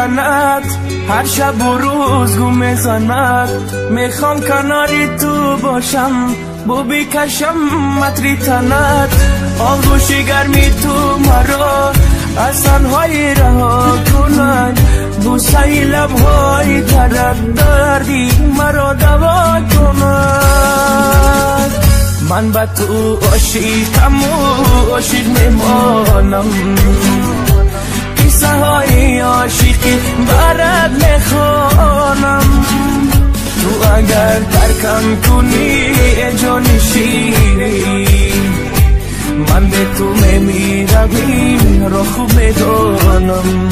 میرند، هر شب و روز گم میزند. میخوام کناری تو باشم، بو بکشم متری تنت. آغوشی گرمی تو مرا از تنهایی رها کند. بوسه لبهای ترد دردی مرا دوا کند. من به تو عاشقم و عاشق میمانم، قصه های عاشقی برات میخوانم. تو اگر ترکم کنی جان شیرین، من به تو میمیرم را خوب میدانم.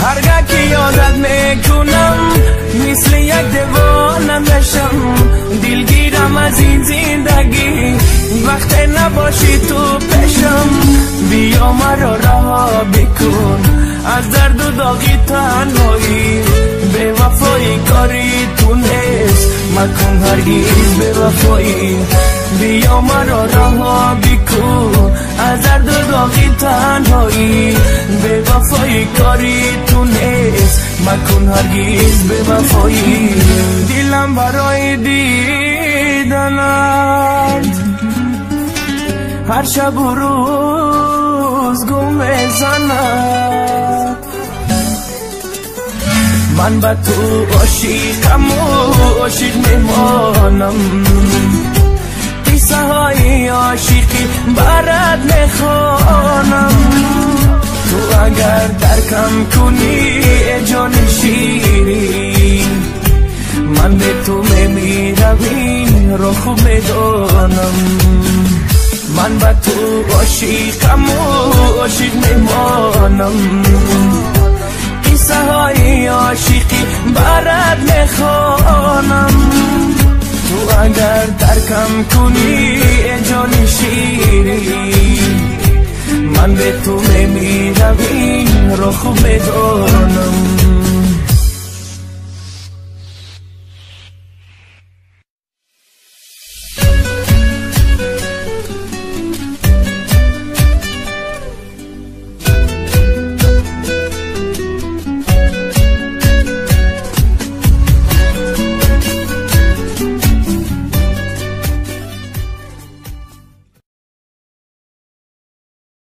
هرگاه که یادت میکنم مثل یک دیوانه میشم. دلگیرم از این زندگی وقتی نباشی تو پیشم. بیا مرا رها بکن از درد و داغی تنهایی. به وفایی کاری تو نیست مکن هرگز به وفایی. بیا مرا رها بکن از درد و داغی تنهایی. به وفایی کاری تو نیست مکن هرگز به وفایی. دلم برای دیدنت هر شب و روز گم میزند. من به تو عاشقم و عاشق میمانم، قصه های عاشقی برات میخوانم. تو اگر درکم کنی جان شیرین، من به تو میمیرم این را خوب میدانم. من به تو عاشقم و عاشق میمانم، قصه های عاشقی برات میخوانم. تو اگر درکم کنی جان شیرین، من به تو میمیرم این را خوب میدانم.